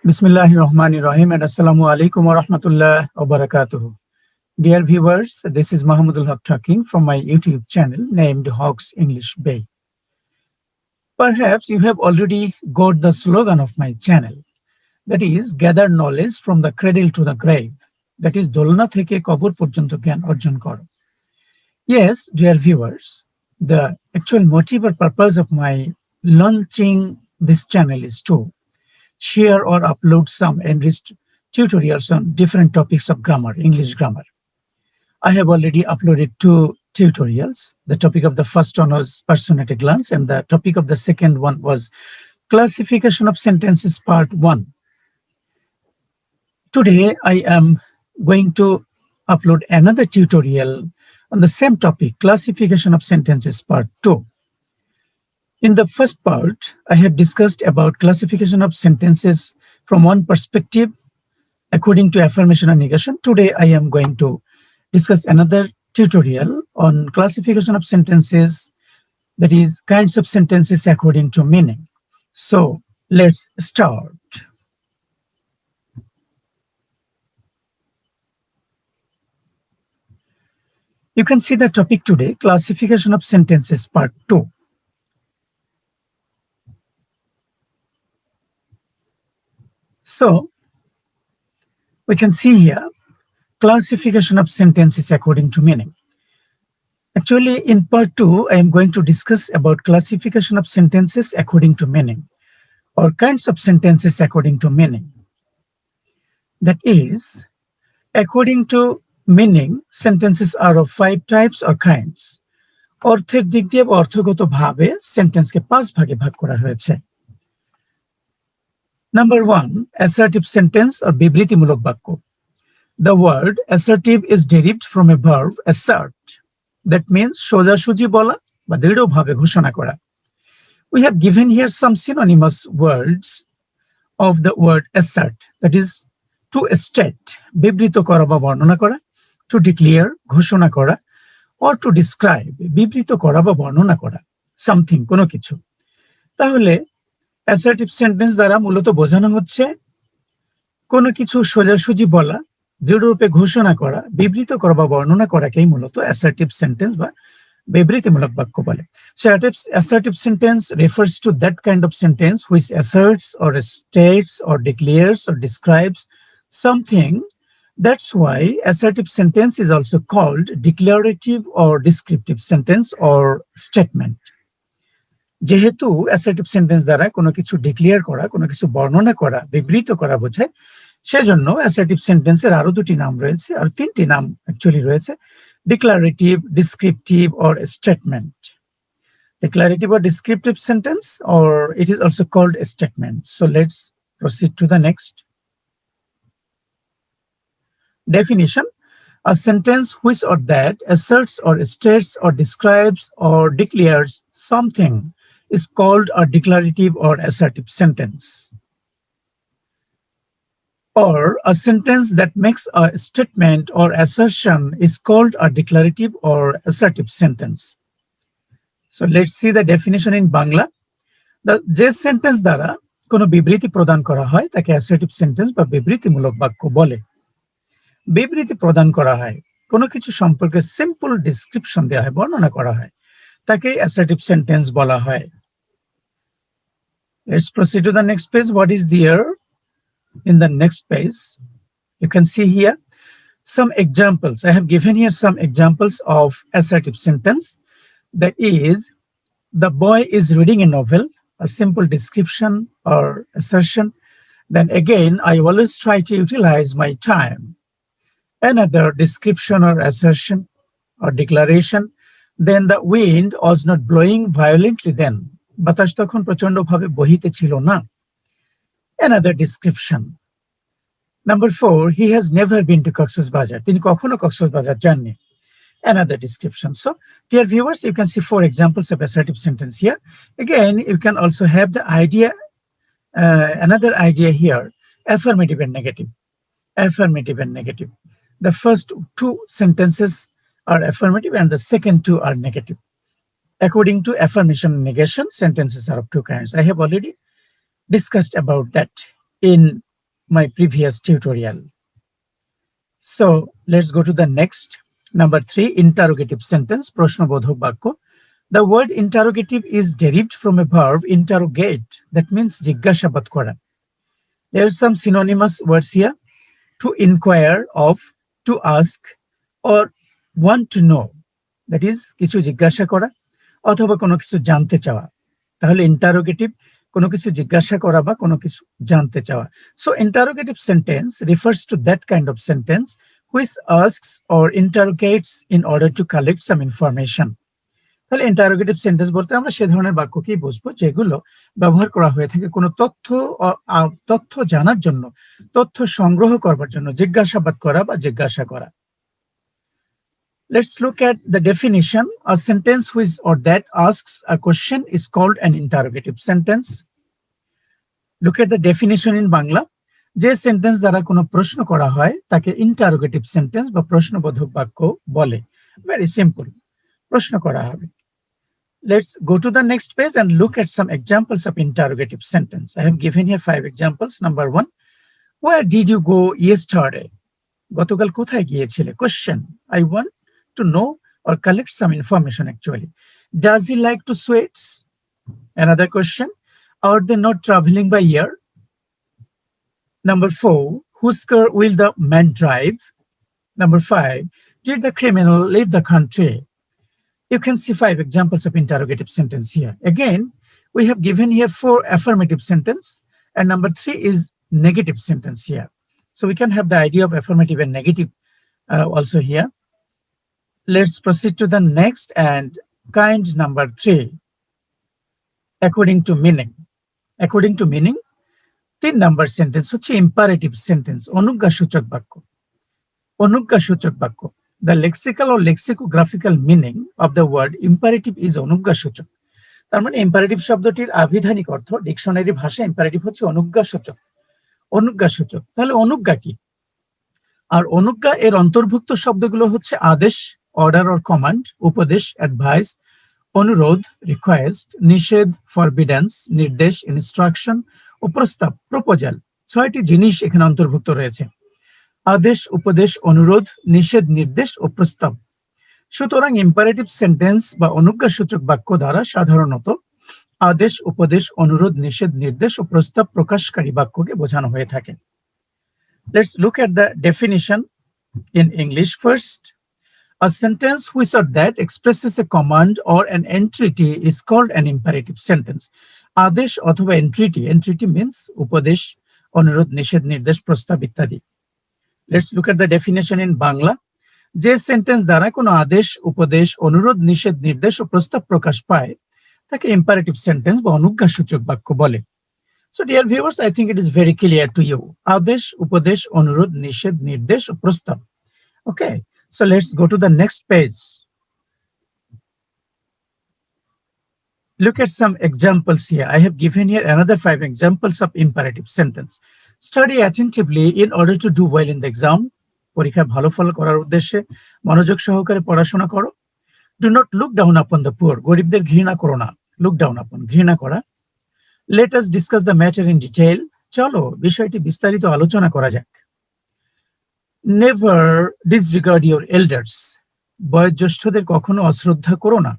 Bismillahir Rahmanir Rahim and Assalamu alaikum wa rahmatullah wa barakatuh. Dear viewers, this is Mahmudul Haq talking from my YouTube channel named Hawks English Bay. Perhaps you have already got the slogan of my channel, that is gather knowledge from the cradle to the grave, that is দোলনা থেকে কবর পর্যন্ত জ্ঞান অর্জন করো. Yes, dear viewers, the actual motive or purpose of my launching this channel is to share or upload some enriched tutorials on different topics of grammar, English grammar. I have already uploaded 2 tutorials. The topic of the first one was person at a glance, and the topic of the second one was classification of sentences part 1. Today, I am going to upload another tutorial on the same topic, classification of sentences part 2. In the first part, I have discussed about classification of sentences from one perspective according to affirmation and negation. Today, I am going to discuss another tutorial on classification of sentences, that is kinds of sentences according to meaning. So let's start. You can see the topic today, classification of sentences part 2. So we can see here classification of sentences according to meaning. Actually, in part 2, I am going to discuss about classification of sentences according to meaning, or kinds of sentences according to meaning. That is, according to meaning, sentences are of 5 types or kinds. অর্থের দিক দিয়ে বা অর্থগতভাবে সেন্টেন্সকে 5 ভাগে ভাগ করা হয়েছে। Number 1, assertive sentence or বিবৃতিমূলক বাক্য. The word assertive is derived from a verb assert. That means সোজাসুজি বলা বা দৃঢ়ভাবে ঘোষণা করা. We have given here some synonymous words of the word assert, that is to state, বিবৃত করা বা বর্ণনা করা, to declare, ঘোষণা করা, or to describe, বিবৃত করা বা বর্ণনা করা, something, কোনো কিছু. তাহলে assertive sentence দ্বারা মূলত বোঝানো হচ্ছে কোনো কিছু সোজাসুজি বলা, দৃঢ়রূপে ঘোষণা করা, বিবৃত করা বা বর্ণনা করাকেই মূলত assertive sentence বা বিবৃতিমূলক বাক্য বলে। So assertive sentence refers to that kind of sentence which asserts or states or declares or describes something. That's why assertive sentence is also called declarative or descriptive sentence or statement. যেহেতু assertive sentence দ্বারা কোনো কিছু declare করা, কোনো কিছু বর্ণনা করা, বিবৃত করা বোঝায়, সেজন্য assertive sentence-এর আরো 2টি নাম রয়েছে, আর 3টি নাম অ্যাকচুয়ালি রয়েছে, declarative, descriptive or statement. Declarative or descriptive sentence, or it is also called a statement. So let's proceed to the next. Definition: a sentence which or that asserts or states or describes or declares something is called a declarative or assertive sentence. Or a sentence that makes a statement or assertion is called a declarative or assertive sentence. So let's see the definition in Bangla. যে sentence দ্বারা কোনো বিবৃতি প্রদান করা হয় তাকে assertive sentence বা বিবৃতিমূলক বাক্য বলে। বিবৃতি প্রদান করা হয়, কোনো কিছু সম্পর্কে সিম্পল ডেসক্রিপশন দেওয়া হয়, বর্ণনা করা হয়, তাকে assertive sentence বলা হয়। Let's proceed to the next page. What is there in the next page? You can see here some examples. I have given here some examples of assertive sentence. That is, the boy is reading a novel, a simple description or assertion. Then again, I always try to utilize my time. Another description or assertion or declaration. Then the wind was not blowing violently then. বাতাস তখন প্রচন্ডভাবে বহিতে ছিল না. Another description. Number 4, he has never been to Cox's Bazar. তিনি কখনো কক্সবাজার যাননি. Another description. So, dear viewers, you can see 4 examples of assertive sentence here. Again, you can also have the idea, another idea here, affirmative and negative. Affirmative and negative. The first 2 sentences are affirmative and the second 2 are negative. According to affirmation and negation, sentences are of 2 kinds. I have already discussed about that in my previous tutorial. So let's go to the next. Number 3, interrogative sentence, প্রশ্নবোধক বাক্য. The word interrogative is derived from a verb interrogate, that means জিজ্ঞাসাবাদ করা. There are some synonymous words here: to inquire of, to ask, or want to know, that is কিছু জিজ্ঞাসা করা অথবা কোনো কিছু জানতে চাওয়া. তাহলে ইন্টারোগেটিভ কোনো কিছু জিজ্ঞাসা করা বা কোনো কিছু জানতে চাওয়া. So interrogative sentence refers to that kind of sentence which asks or interrogates in order to collect some information. তাহলে ইন্টারোগেটিভ সেন্টেন্স বলতে আমরা সে ধরনের বাক্যকেই বুঝবো যেগুলো ব্যবহার করা হয়ে থাকে কোনো তথ্য জানার জন্য, তথ্য সংগ্রহ করবার জন্য, জিজ্ঞাসাবাদ করা বা জিজ্ঞাসা করা. Let's look at the definition. A sentence which or that asks a question is called an interrogative sentence. Look at the definition in Bangla. যে সেন্টেন্স দ্বারা কোনো প্রশ্ন করা হয় তাকে ইন্টারোগেটিভ সেন্টেন্স বা প্রশ্নবোধক বাক্য বলে. ভেরি সিম্পল, প্রশ্ন করা হবে. Let's go to the next page and look at some examples of interrogative sentence. I have given here 5 examples. Number 1, where did you go yesterday? গতকাল কোথায় গিয়েছিলে? Question. I want to know or collect some information actually. Does he like to sweets? Another question. Are they not traveling by air? Number 4, whose car will the man drive? Number 5, did the criminal leave the country? You can see 5 examples of interrogative sentence here. Again, we have given here 4 affirmative sentence and number 3 is negative sentence here. So we can have the idea of affirmative and negative also here. Let's proceed to the next and kind number 3. According to meaning. According to meaning, 3 number sentence হচ্ছে imperative sentence, অনুজ্ঞাসূচক বাক্য. অনুজ্ঞাসূচক বাক্য. The lexical or lexicographical meaning of the word imperative is অনুজ্ঞাসূচক. তার মানে imperative শব্দটির আবিধানিক অর্থ dictionary ভাষায় imperative হচ্ছে অনুজ্ঞাসূচক. অনুজ্ঞাসূচক. তাহলে অনুজ্ঞা কি? আর অনুজ্ঞা এর অন্তর্ভুক্ত শব্দগুলো হচ্ছে আদেশ, অর্ডার অর কমান্ড, উপদেশ, অ্যাডভাইস, অনুরোধ, রিকোয়েস্ট, নিষেধ, ফরবিডেন্স, নির্দেশ, ইনস্ট্রাকশন ও প্রস্তাব, প্রপোজাল. 6টি জিনিস এখানে অন্তর্ভুক্ত রয়েছে: আদেশ, উপদেশ, অনুরোধ, নিষেধ, নির্দেশ ও প্রস্তাব. সুতরাং ইম্পারেটিভ সেন্টেন্স বা অনুজ্ঞাসূচক বাক্য দ্বারা সাধারণত আদেশ, উপদেশ, অনুরোধ, নিষেধ, নির্দেশ ও প্রস্তাব প্রকাশকারী বাক্যকে বোঝানো হয়ে থাকে. Let's look at the definition in English first. A sentence which or that expresses a command or an entreaty is called an imperative sentence. আদেশ অথবা entreaty. Entreaty means উপদেশ, অনুরোধ, নিষেধ, নির্দেশ, প্রস্তাব ইত্যাদি. Let's look at the definition in Bangla. যে sentence দ্বারা কোনো আদেশ, উপদেশ, অনুরোধ, নিষেধ, নির্দেশ ও প্রস্তাব প্রকাশ পায় তাকে ইম্পারেটিভ সেন্টেন্স বা অনুজ্ঞাসূচক বাক্য বলে. So dear viewers, I think it is very clear to you. আদেশ, উপদেশ, অনুরোধ, নিষেধ, নির্দেশ ও প্রস্তাব. Okay, so let's go to the next page. Look at some examples here. I have given here another 5 examples of imperative sentence. Study attentively in order to do well in the exam. পরীক্ষায় ভালো ফল করার উদ্দেশ্যে মনোযোগ সহকারে পড়াশোনা করো. Do not look down upon the poor. গরিবদের ঘৃণা করো না. Look down upon, ঘৃণা করা. Let us discuss the matter in detail. চলো বিষয়টি বিস্তারিত আলোচনা করা যাক. Never disregard your elders. বয়োজ্যেষ্ঠদের কখনো অশ্রদ্ধা করো না.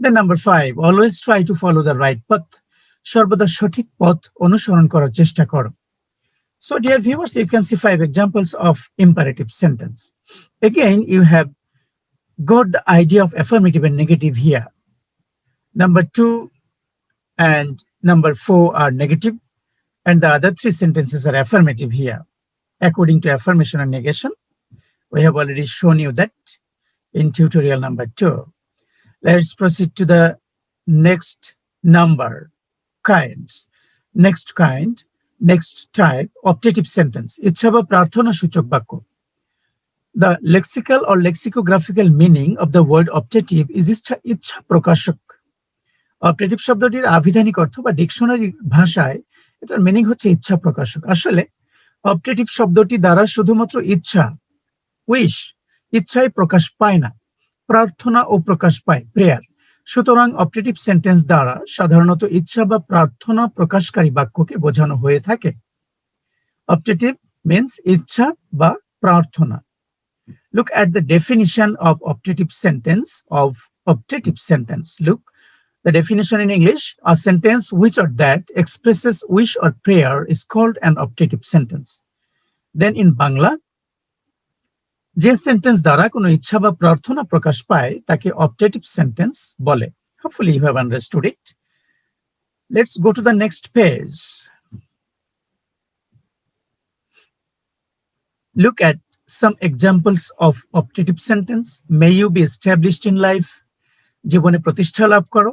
Then number 5, always try to follow the right path. সর্বদা সঠিক পথ অনুসরণ করার চেষ্টা করো. So dear viewers, you can see 5 examples of imperative sentence. Again, you have got the idea of affirmative and negative here. Number 2 and number 4 are negative and the other 3 sentences are affirmative here. According to affirmation and negation, we have already shown you that in tutorial number 2. Let's proceed to the next number, kinds. Next kind, next type, optative sentence. ইচ্ছা বা প্রার্থনা সূচক বাক্য. The lexical or lexicographical meaning of the word optative is ইচ্ছা প্রকাশক. Optative শব্দটির আবিধানিক অর্থ বা ডিকশনারি ভাষায় এটার মিনিং হচ্ছে ইচ্ছা প্রকাশক. আসলে অপটেটিভ শব্দটি দ্বারা শুধুমাত্র ইচ্ছা, উইশ, ইচ্ছাই প্রকাশ পায় না, প্রার্থনা ও প্রকাশ পায়, প্রেয়ার. সুতরাং অপটেটিভ সেন্টেন্স দ্বারা সাধারণত ইচ্ছা বা প্রার্থনা প্রকাশকারী বাক্যকে বোঝানো হয়ে থাকে. Optative means ইচ্ছা বা প্রার্থনা. Look at the definition of optative sentence. Look, the definition in English: a sentence which or that expresses wish or prayer is called an optative sentence. Then in Bangla, যে sentence দ্বারা কোনো ইচ্ছা বা প্রার্থনা প্রকাশ পায় তাকে অপটেটিভ সেন্টেন্স বলে. Hopefully you have understood it. Let's go to the next page. Look at some examples of optative sentence. May you be established in life. জীবনে প্রতিষ্ঠা লাভ করো,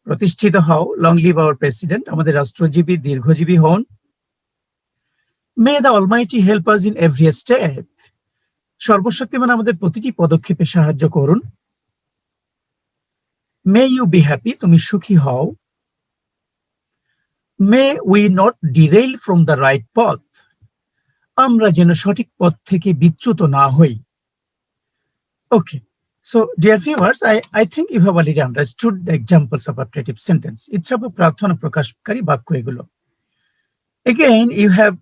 প্রতিষ্ঠিত হও. Long live our president. আমাদের রাষ্ট্রজীবী দীর্ঘজীবী হন. May the Almighty help us in every step. সর্বশক্তিমান আমাদের প্রতিটি পদক্ষেপে সাহায্য করুন. May you be happy. তুমি সুখী হও. May we not derail from the right path. আমরা যেন সঠিক পথ থেকে বিচ্যুত না হই. Okay, so dear viewers, I think you have already understood the examples of optative sentence. ইচ্ছা বা প্রার্থনা প্রকাশকারী বাক্য এগুলো. Again, you have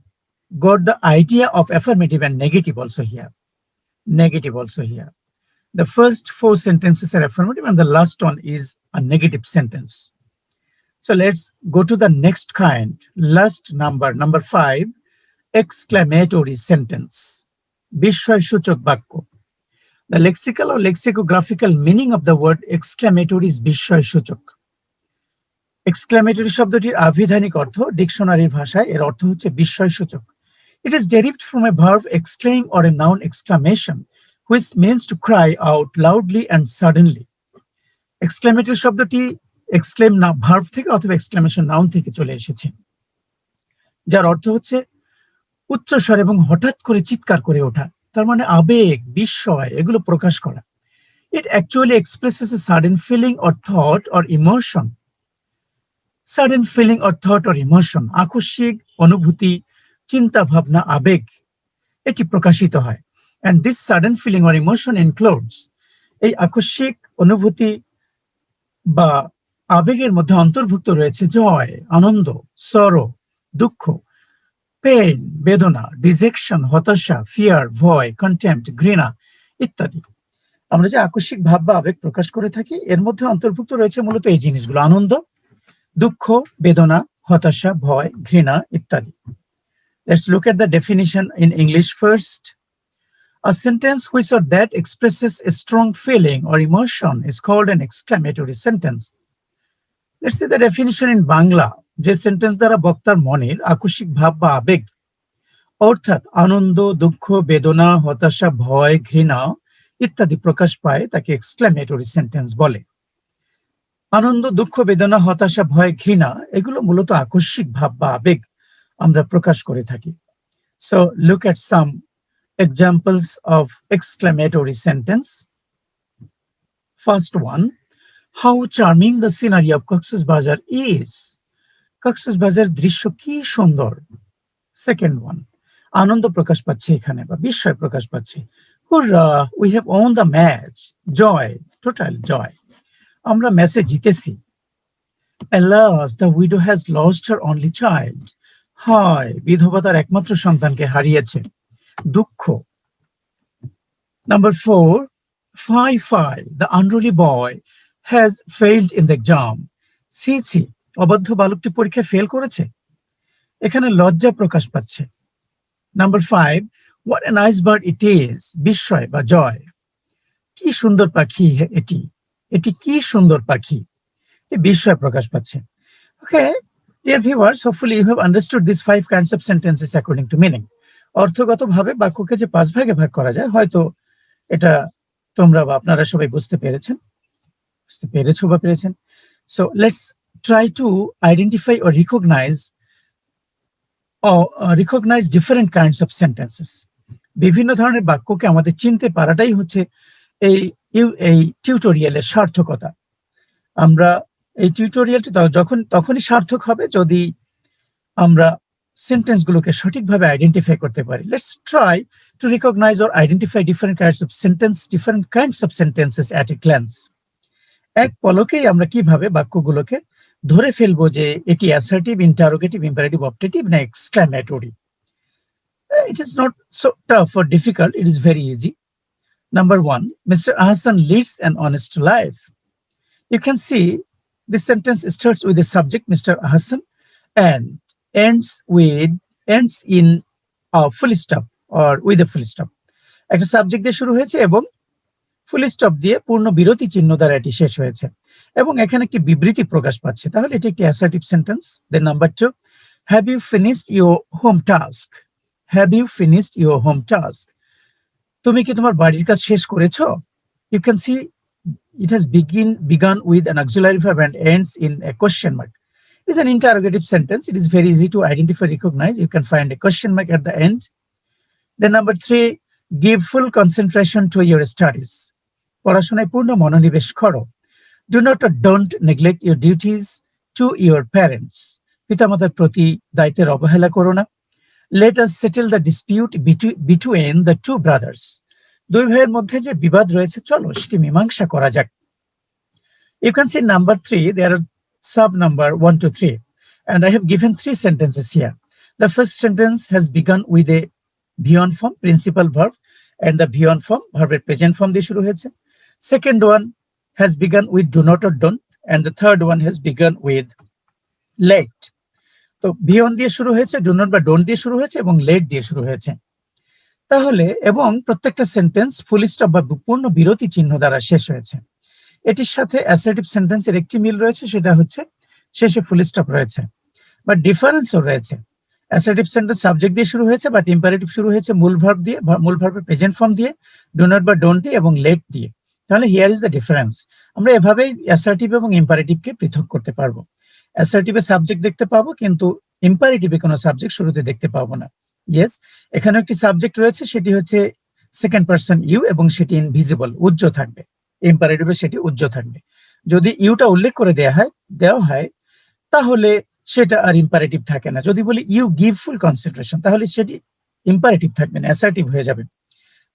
got the idea of affirmative and negative also here. The first 4 sentences are affirmative and the last one is a negative sentence. So let's go to the next kind. Last number 5, exclamatory sentence. বিস্ময়সূচক বাক্য. The lexical or lexicographical meaning of the word exclamatory is বিস্ময়সূচক. Exclamatory শব্দটির আভিধানিক অর্থ ডিকশনারির ভাষায় এর অর্থ হচ্ছে বিস্ময়সূচক. It is derived from a verb exclaim or a noun exclamation, which means to cry out loudly and suddenly. Exclamatory শব্দটি exclaim না verb থেকে অথবা exclamation নাউন থেকে চলে এসেছে, যার অর্থ হচ্ছে উচ্চস্বর এবং হঠাৎ করে চিৎকার করে ওঠা. তার মানে আবেগ, বিস্ময় এগুলো প্রকাশ করা. It actually expresses a sudden feeling or thought or emotion. Sudden feeling or thought or emotion, আকস্মিক অনুভূতি, চিন্তা ভাবনা, আবেগ এটি প্রকাশিত হয়. And this sudden feeling or emotion includes, এই আকস্মিক অনুভূতি বা আবেগের মধ্যে অন্তর্ভুক্ত রয়েছে জয়, আনন্দ, sorrow, দুঃখ, পেইন, বেদনা, ডিজেকশন, হতাশা, ফিয়ার, ভয়, কন্টেম্প্ট, ঘৃণা ইত্যাদি. আমরা যে আকস্মিক ভাব বা আবেগ প্রকাশ করে থাকি এর মধ্যে অন্তর্ভুক্ত রয়েছে মূলত এই জিনিসগুলো: আনন্দ, দুঃখ, বেদনা, হতাশা, ভয়, ঘৃণা ইত্যাদি. Let's look at the definition in English first. A sentence which or that expresses a strong feeling or emotion is called an exclamatory sentence. Let's see the definition in Bangla. যে সেন্টেন্স দ্বারা বক্তার মনের আকস্মিক ভাব বা আবেগ অর্থাৎ আনন্দ, দুঃখ, বেদনা, হতাশা, ভয়, ঘৃণা ইত্যাদি প্রকাশ পায় তাকে এক্সক্লামেটরি সেন্টেন্স বলে. আনন্দ, দুঃখ, বেদনা, হতাশা, ভয়, ঘৃণা এগুলো মূলত আকস্মিক ভাব বা আবেগ আমরা প্রকাশ করে থাকি. So look at some examples of exclamatory sentence. First one, how charming the scenery of Cox's Bazar is. Cox's Bazar দৃশ্য কি সুন্দর. Second one, আনন্দ প্রকাশ পাচ্ছে এখানে বা বিস্ময় প্রকাশ পাচ্ছে. Hurrah, we have won the match. Joy, total joy. আমরা ম্যাচে জিতেছি. Alas, the widow has lost her only child. হায়, বিধবা তার একমাত্র সন্তানকে হারিয়েছে. দুঃখ. Number 4, Fie, the unruly boy has failed in the exam. ছি, অবাধ্য বালকটি পরীক্ষায় ফেল করেছে. এখানে লজ্জা প্রকাশ পাচ্ছে. Number 5, what a nice bird it is. বিস্ময় বা জয়. কি সুন্দর পাখি এটি কি সুন্দর পাখি. এই বিস্ময় প্রকাশ পাচ্ছে. Okay, dear viewers, hopefully you have understood these 5 kinds of sentences according to meaning. অর্থগতভাবে বাক্যকে যে 5 ভাগে ভাগ করা যায়, হয়তো এটা তোমরা বা আপনারা সবাই বুঝতে পেরেছেন. So let's try to identify or recognize different kinds of sentences. বিভিন্ন ধরনের বাক্যকে আমাদের চিনতে পারাটাই হচ্ছে এই টিউটোরিয়ালের সার্থকতা. আমরা এই টিউটোরিয়ালটি তখনই সার্থক হবে যদি আমরা সেন্টেন্সগুলোকে সঠিকভাবে আইডেন্টিফাই করতে পারি. Let's try to recognize or identify different kinds of sentences at a glance. এক পলকেই আমরা কিভাবে বাক্যগুলোকে ধরে ফেলবো যে এটি অ্যাসার্টিভ, ইন্টারোগেটিভ, ইম্পারেটিভ, অপটেটিভ না exclamatory. It is not so tough or difficult, it is very easy. Number one, Mr. Ahsan leads an honest life. You can see this sentence starts with the subject Mr. Ahsan and ends in a full stop or with a full stop. একটা subject দিয়ে শুরু হয়েছে এবং full stop দিয়ে পূর্ণ বিরতি চিহ্ন দ্বারা এটি শেষ হয়েছে এবং এখানে একটি বিবৃতি প্রকাশ পাচ্ছে, তাহলে এটি একটি assertive sentence. Then number 2, have you finished your home task? Have you finished your home task? তুমি কি তোমার বাড়ির কাজ শেষ করেছো? You can see it has begun with an auxiliary verb and ends in a question mark. It is an interrogative sentence. It is very easy to identify, recognize. You can find a question mark at the end. Then number 3, give full concentration to your studies. পড়াশোনায় পূর্ণ মনোনিবেশ করো। Do not or don't neglect your duties to your parents. পিতামাতার প্রতি দায়িত্বের অবহেলা করো না। Let us settle the dispute between the two brothers. দুই ভাইয়ের মধ্যে যে বিবাদ রয়েছে চলো সেটি মীমাংসা করা যাক। You can see number 3, there are sub number 1 to 3 and I have given 3 sentences here. The first sentence has begun with a be-on form, principal verb, and the be-on form, verb present form দিয়ে শুরু হয়েছে। Second one has begun with do not or don't, and the third one has begun with let. তো be-on দিয়ে শুরু হয়েছে, do not বা don't দিয়ে শুরু হয়েছে এবং let দিয়ে শুরু হয়েছে। তাহলে এবং প্রত্যেকটা সেন্টেন্স ফুল স্টপ বা পূর্ণ বিরতি চিহ্ন দ্বারা শেষ হয়েছে। এটির সাথে অ্যাসার্টিভ সেন্টেন্সের একটি মিল রয়েছে, সেটা হচ্ছে শেষে ফুল স্টপ রয়েছে, বাট ডিফারেন্সও রয়েছে। অ্যাসার্টিভ সেন্টেন্স সাবজেক্ট দিয়ে শুরু হয়েছে, বাট ইম্পারেটিভ শুরু হয়েছে মূল ভার্ব দিয়ে, মূল ভার্বের প্রেজেন্ট ফর্ম দিয়ে, ডু নট বা ডোন্ট দিয়ে এবং লেট দিয়ে। তাহলে হিয়ার ইজ দ্য ডিফারেন্স। আমরা এভাবেই অ্যাসার্টিভ এবং ইম্পারেটিভকে পৃথক করতে পারবো। অ্যাসার্টিভে সাবজেক্ট দেখতে পাবো, কিন্তু ইম্পারেটিভে কোনো সাবজেক্ট শুরুতে দেখতে পাবো না। ইয়েস, এখানে একটি সাবজেক্ট রয়েছে, সেটি হচ্ছে সেকেন্ড পারসন ইউ এবং সেটি ইনভিজিবল, উজ্জ্ব থাকবে। ইম্পারেটিভে সেটি উজ্জ্ব থাকবে। যদি ইউটা উল্লেখ করে দেওয়া হয় তাহলে সেটা আর ইম্পারেটিভ থাকে না। যদি বলি ইউ গিভ ফুল কনসেন্ট্রেশন, তাহলে সেটি ইম্পারেটিভ থাকবে না, অ্যাসার্টিভ হয়ে যাবে।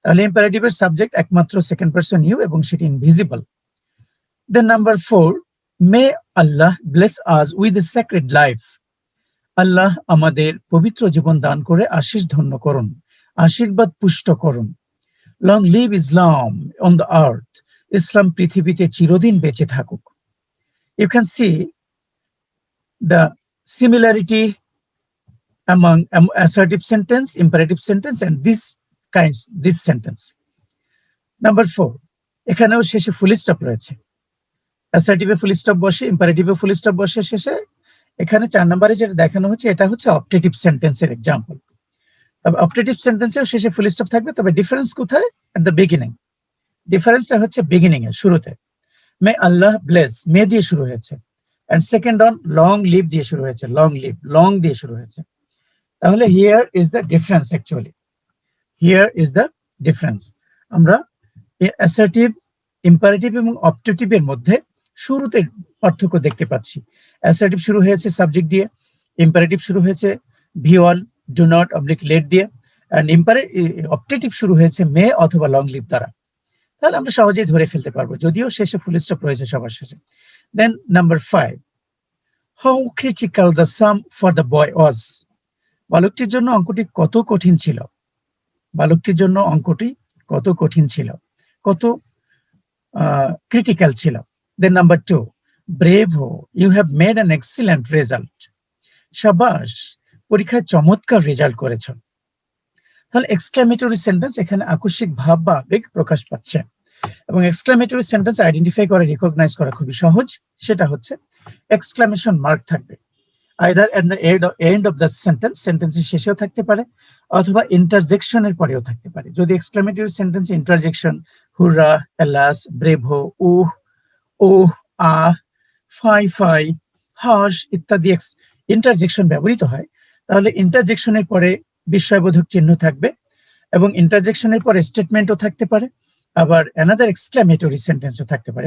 তাহলে ইম্পারেটিভের সাবজেক্ট একমাত্র সেকেন্ড পারসন ইউ এবং সেটি invisible. Then number 4, may Allah bless us with a sacred life. আল্লাহ আমাদের পবিত্র জীবন দান করে আশীষ ধন্য করুন, আশীর্বাদ পুষ্ট করুন। Long live Islam on the earth. ইসলাম পৃথিবীতে চিরদিন বেঁচে থাকুক। You can see the similarity among assertive sentence, imperative sentence and this sentence. Number 4, এখানেও শেষে ফুল স্টপ রয়েছে। অ্যাসার্টিভে ফুল স্টপ বসে, ইম্পারেটিভে ফুল স্টপ বসে শেষে। এখানে 4 নম্বরে যেটা দেখানো হচ্ছে এটা হচ্ছে অপটেটিভ সেন্টেন্সের এক্সাম্পল। তবে অপটেটিভ সেন্টেন্সেও শেষে ফুল স্টপ থাকবে, তবে ডিফারেন্স কোথায়? At the beginning. ডিফারেন্সটা হচ্ছে বিগিনিং এ, শুরুতে। মে আল্লাহ ব্লেস, মে দিয়ে শুরু হয়েছে, and second on long live দিয়ে শুরু হয়েছে, long live, long দিয়ে শুরু হয়েছে। তাহলে here is the difference actually. Here is the difference. আমরা assertive, imperative এবং optative এর মধ্যে শুরুতে পার্থক্য দেখতে পাচ্ছি। assertive শুরু হয়েছে সাবজেক্ট দিয়ে, imperative শুরু হয়েছে be-on, do not oblique let দিয়ে, and optative শুরু হয়েছে may অথবা long live দ্বারা। তাহলে আমরা সহজেই ধরে ফেলতে পারবো, যদিও শেষে ফুল স্টপ রয়েছে সবার শেষে। Then number 5, how critical the sum for the boy was. বালকটির জন্য অঙ্কটি কত কঠিন ছিল। বালকটির জন্য অঙ্কটি কত কঠিন ছিল, কত ক্রিটিক্যাল ছিল। Then number 2, bravo, you have made an excellent result. শাবাশ, পরীক্ষায় চমৎকার রেজাল্ট করেছো। তাহলে এক্সক্লামেটরি সেন্টেন্স এখানে আকস্মিক ভাব বা আবেগ প্রকাশ পাচ্ছে, এবং এক্সক্লামেটরি সেন্টেন্স আইডেন্টিফাই করা, রিকগনাইজ করা খুবই সহজ। সেটা হচ্ছে এক্সক্লামেশন মার্ক থাকবে either at the end of the sentence, সেন্টেন্সের শেষেও থাকতে পারে অথবা ইন্টারজেকশনের পরেও থাকতে পারে। যদি এক্সক্লামেটরি সেন্টেন্সে ইন্টারজেকশন, হুররা, এলাস, ব্রেভো, উহ, ওহ, আহ, ফাই ফাই, হাস ইত্যাদি ইন্টারজেকশন ব্যবহৃত হয়, তাহলে ইন্টারজেকশনের পরে বিস্ময়বোধক চিহ্ন থাকবে এবং ইন্টারজেকশনের পরে স্টেটমেন্টও থাকতে পারে, আবার অ্যানাদার এক্সক্লামেটরি সেন্টেন্সও থাকতে পারে।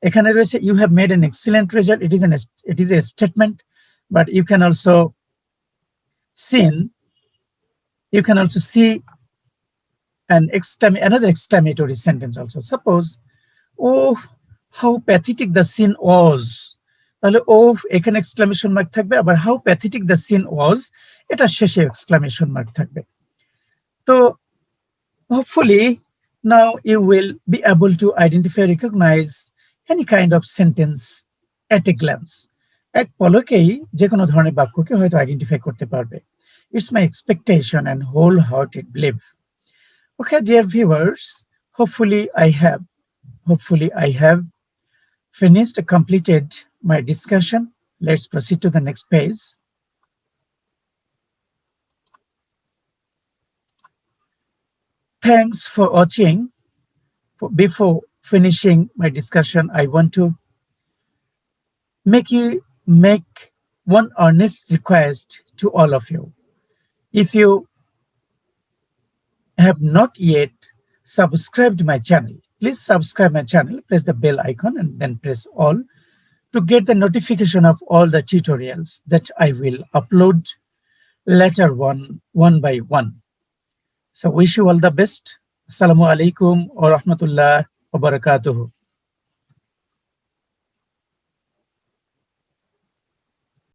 এখানে রয়েছে you have made an excellent result, it is a statement, but you can also see another exclamatory sentence also. Suppose, oh how pathetic the scene was, তাহলে ও এখানে এক্সক্লামেশন মার্ক থাকবে, আবার হাউ প্যাথেটিক দ্য সিন ওয়াজ এটা শেষে exclamation mark থাকবে। তো hopefully now you will be able to identify, recognize any kind of sentence at a glance. এক পলকেই যে কোনো ধরনের বাক্যকে হয়তো আইডেন্টিফাই করতে পারবে। It's my expectation and wholehearted belief. Okay, dear viewers, hopefully I have finished, completed my discussion. Let's proceed to the next page. Thanks for watching. Before finishing my discussion, I want to make one earnest request to all of you. If you have not yet subscribed my channel, please subscribe my channel, press the bell icon and then press all to get the notification of all the tutorials that I will upload later one by one. So wish you all the best. Assalamu alaikum wa rahmatullah wa barakatuhu.